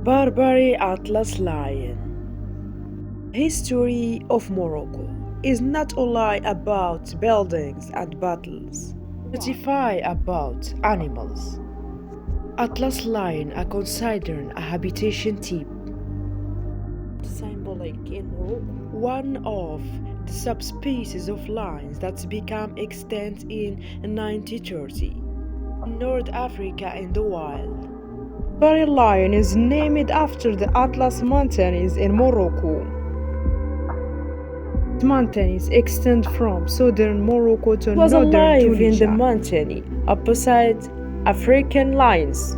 Barbary Atlas Lion. History of Morocco is not only about buildings and battles, but about animals. Atlas lion are considered a habitation type, symbolic in Morocco, one of the subspecies of lions that became extinct in 1930 in North Africa and the wild. Barbary lion is named after the Atlas Mountains in Morocco. The mountains extend from southern Morocco to northern Tunisia. In the mountain opposite African lions,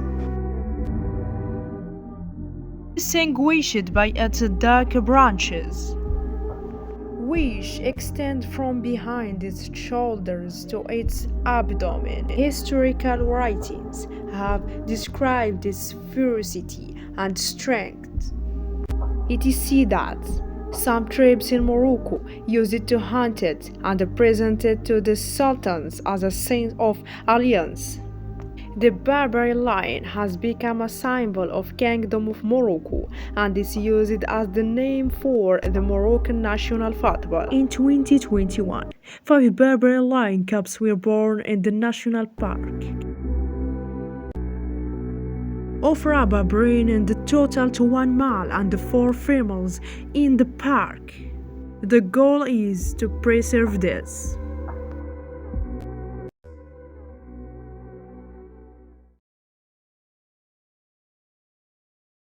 distinguished by its dark branches, which extend from behind its shoulders to its abdomen. Historical writings have described its ferocity and strength. It is said that some tribes in Morocco used it to hunt it and present it to the sultans as a sign of alliance. The Barbary lion has become a symbol of Kingdom of Morocco and is used as the name for the Moroccan national football. In 2021, 5 Barbary lion cubs were born in the national park of Rabat, bringing the total to 1 male and 4 females in the park. The goal is to preserve this.